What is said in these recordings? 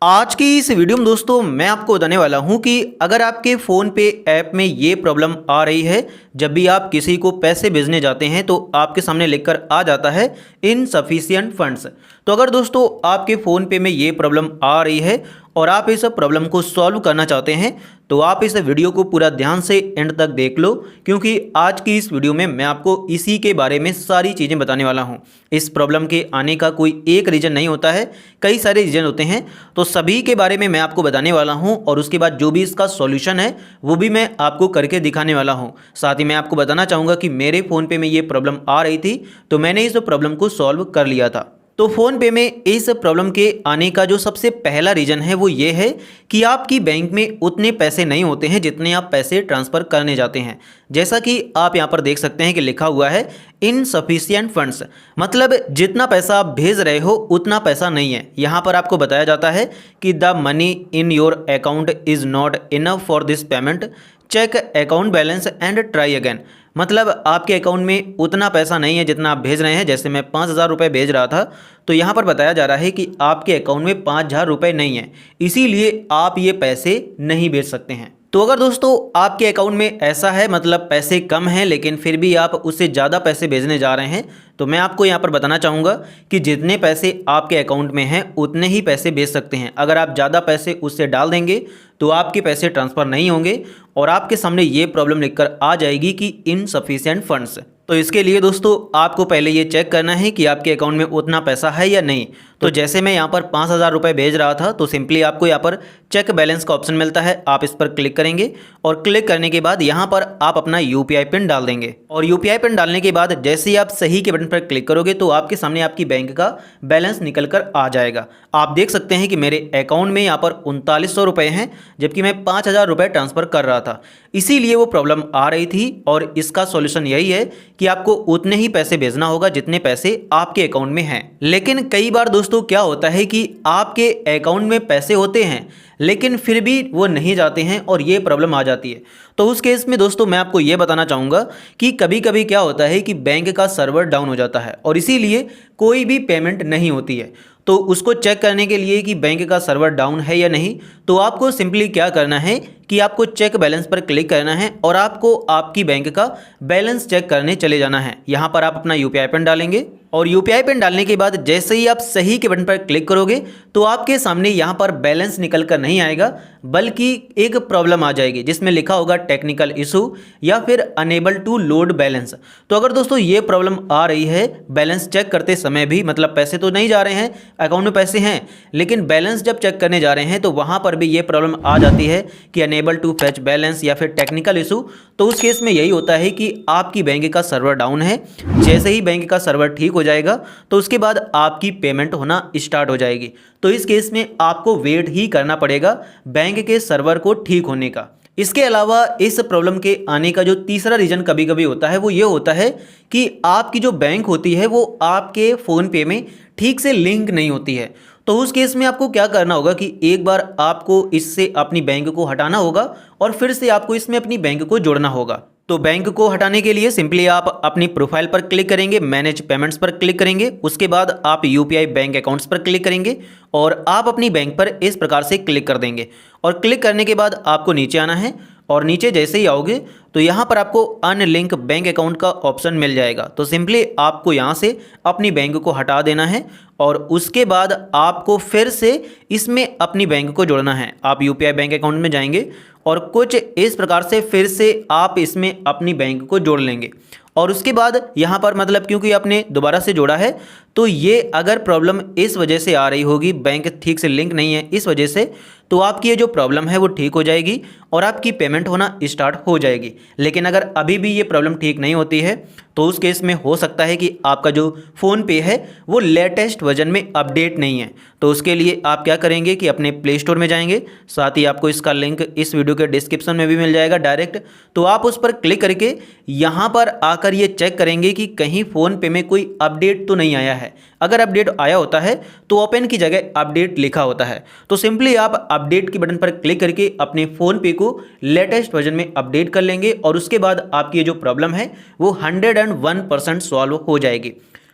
आज की इस वीडियो में दोस्तों मैं आपको बताने वाला हूं कि अगर आपके फ़ोन पे ऐप में ये प्रॉब्लम आ रही है, जब भी आप किसी को पैसे भेजने जाते हैं तो आपके सामने लिखकर आ जाता है इनसफिशिएंट फंड्स। तो अगर दोस्तों आपके फ़ोन पे में ये प्रॉब्लम आ रही है और आप इस प्रॉब्लम को सॉल्व करना चाहते हैं तो आप इस वीडियो को पूरा ध्यान से एंड तक देख लो, क्योंकि आज की इस वीडियो में मैं आपको इसी के बारे में सारी चीज़ें बताने वाला हूं। इस प्रॉब्लम के आने का कोई एक रीज़न नहीं होता है, कई सारे रीज़न होते हैं, तो सभी के बारे में मैं आपको बताने वाला हूं और उसके बाद जो भी इसका सॉल्यूशन है वो भी मैं आपको करके दिखाने वाला हूं। साथ ही मैं आपको बताना चाहूँगा कि मेरे फ़ोन पे में ये प्रॉब्लम आ रही थी तो मैंने इस प्रॉब्लम को सॉल्व कर लिया था। तो फ़ोन पे में इस प्रॉब्लम के आने का जो सबसे पहला रीज़न है वो ये है कि आपकी बैंक में उतने पैसे नहीं होते हैं जितने आप पैसे ट्रांसफ़र करने जाते हैं। जैसा कि आप यहाँ पर देख सकते हैं कि लिखा हुआ है इनसफिशिएंट फंड्स, मतलब जितना पैसा आप भेज रहे हो उतना पैसा नहीं है। यहाँ पर आपको बताया जाता है कि the money in your account is not enough for this payment, check account balance and try again. मतलब आपके अकाउंट में उतना पैसा नहीं है जितना आप भेज रहे हैं। जैसे मैं 5,000 रुपये भेज रहा था तो यहाँ पर बताया जा रहा है कि आपके अकाउंट में 5,000 रुपये नहीं है, इसीलिए आप ये पैसे नहीं भेज सकते हैं। तो अगर दोस्तों आपके अकाउंट में ऐसा है, मतलब पैसे कम हैं लेकिन फिर भी आप उससे ज़्यादा पैसे भेजने जा रहे हैं, तो मैं आपको यहाँ पर बताना चाहूँगा कि जितने पैसे आपके अकाउंट में हैं उतने ही पैसे भेज सकते हैं। अगर आप ज़्यादा पैसे उससे डाल देंगे तो आपके पैसे ट्रांसफ़र नहीं होंगे और आपके सामने ये प्रॉब्लम लिखकर आ जाएगी कि इनसफिशिएंट फंड्स। तो इसके लिए दोस्तों आपको पहले ये चेक करना है कि आपके अकाउंट में उतना पैसा है या नहीं। तो जैसे मैं यहाँ पर 5,000 रुपये भेज रहा था तो सिंपली आपको यहाँ पर चेक बैलेंस का ऑप्शन मिलता है, आप इस पर क्लिक करेंगे और क्लिक करने के बाद यहाँ पर आप अपना यूपीआई पिन डाल देंगे। और यूपीआई पिन डालने के बाद जैसे ही आप सही के बटन पर क्लिक करोगे तो आपके सामने आपकी बैंक का बैलेंस निकल कर आ जाएगा। आप देख सकते हैं कि मेरे अकाउंट में यहाँ पर 3900 रुपये हैं, जबकि मैं 5,000 रुपये ट्रांसफ़र कर रहा था, इसीलिए वो प्रॉब्लम आ रही थी। और इसका सॉल्यूशन यही है कि आपको उतने ही पैसे भेजना होगा जितने पैसे आपके अकाउंट में हैं। लेकिन कई बार दोस्तों क्या होता है कि आपके अकाउंट में पैसे होते हैं लेकिन फिर भी वो नहीं जाते हैं और ये प्रॉब्लम आ जाती है। तो उस केस में दोस्तों मैं आपको ये बताना चाहूँगा कि कभी कभी क्या होता है कि बैंक का सर्वर डाउन हो जाता है और इसीलिए कोई भी पेमेंट नहीं होती है। तो उसको चेक करने के लिए कि बैंक का सर्वर डाउन है या नहीं, तो आपको सिंपली क्या करना है कि आपको चेक बैलेंस पर क्लिक करना है और आपको आपकी बैंक का बैलेंस चेक करने चले जाना है। यहाँ पर आप अपना यूपीआई पिन डालेंगे और यूपीआई पिन डालने के बाद जैसे ही आप सही के बटन पर क्लिक करोगे तो आपके सामने यहाँ पर बैलेंस निकल कर नहीं आएगा, बल्कि एक प्रॉब्लम आ जाएगी जिसमें लिखा होगा टेक्निकल इशू या फिर अनेबल टू लोड बैलेंस। तो अगर दोस्तों ये प्रॉब्लम आ रही है बैलेंस चेक करते समय भी, मतलब पैसे तो नहीं जा रहे हैं, अकाउंट में पैसे हैं लेकिन बैलेंस जब चेक करने जा रहे हैं तो वहाँ पर भी ये प्रॉब्लम आ जाती है कि अनेबल टू फेच बैलेंस या फिर टेक्निकल इशू। तो उस केस में यही होता है कि आपकी बैंक का सर्वर डाउन है। जैसे ही बैंक का सर्वर ठीक हो जाएगा तो उसके बाद आपकी पेमेंट होना स्टार्ट हो जाएगी। तो इस केस में आपको वेट ही करना पड़ेगा बैंक के सर्वर को ठीक होने का। इसके अलावा इस प्रॉब्लम के आने का जो तीसरा रीज़न कभी कभी होता है वो ये होता है कि आपकी जो बैंक होती है वो आपके फ़ोन पे में ठीक से लिंक नहीं होती है। तो उस केस में आपको क्या करना होगा कि एक बार आपको इससे अपनी बैंक को हटाना होगा और फिर से आपको इसमें अपनी बैंक को जोड़ना होगा। तो बैंक को हटाने के लिए सिंपली आप अपनी प्रोफाइल पर क्लिक करेंगे, मैनेज पेमेंट्स पर क्लिक करेंगे, उसके बाद आप यूपीआई बैंक अकाउंट्स पर क्लिक करेंगे और आप अपनी बैंक पर इस प्रकार से क्लिक कर देंगे। और क्लिक करने के बाद आपको नीचे आना है और नीचे जैसे ही आओगे तो यहाँ पर आपको अनलिंक बैंक अकाउंट का ऑप्शन मिल जाएगा। तो सिंपली आपको यहाँ से अपनी बैंक को हटा देना है और उसके बाद आपको फिर से इसमें अपनी बैंक को जोड़ना है। आप यूपीआई बैंक अकाउंट में जाएंगे और कुछ इस प्रकार से फिर से आप इसमें अपनी बैंक को जोड़ लेंगे। और उसके बाद यहाँ पर मतलब क्योंकि आपने दोबारा से जोड़ा है तो ये अगर प्रॉब्लम इस वजह से आ रही होगी, बैंक ठीक से लिंक नहीं है इस वजह से, तो आपकी ये जो प्रॉब्लम है वो ठीक हो जाएगी और आपकी पेमेंट होना स्टार्ट हो जाएगी। लेकिन अगर अभी भी ये प्रॉब्लम ठीक नहीं होती है तो उस केस में हो सकता है कि आपका जो फ़ोन पे है वो लेटेस्ट वर्जन में अपडेट नहीं है। तो उसके लिए आप क्या करेंगे कि अपने प्ले स्टोर में जाएंगे, साथ ही आपको इसका लिंक इस वीडियो के डिस्क्रिप्शन में भी मिल जाएगा डायरेक्ट। तो आप उस पर क्लिक करके यहाँ पर आकर ये चेक करेंगे कि कहीं फ़ोन पे में कोई अपडेट तो नहीं आया है। अगर अपडेट आया होता है तो ओपन की जगह अपडेट लिखा होता है। तो सिंपली आप अपडेट की बटन पर क्लिक करके अपने फ़ोन पे को लेटेस्ट वर्जन में अपडेट कर लेंगे और उसके बाद आपकी ये जो प्रॉब्लम है वो 101% सॉल्व हो जाएगी।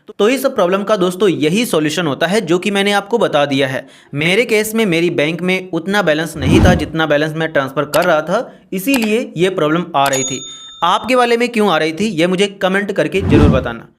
तो इस प्रॉब्लम का दोस्तों यही सॉल्यूशन होता है जो कि मैंने आपको बता दिया है। मेरे केस में मेरी बैंक में उतना बैलेंस नहीं था जितना बैलेंस मैं ट्रांसफ़र कर रहा था, इसीलिए ये प्रॉब्लम आ रही थी। आपके वाले में क्यों आ रही थी ये मुझे कमेंट करके ज़रूर बताना।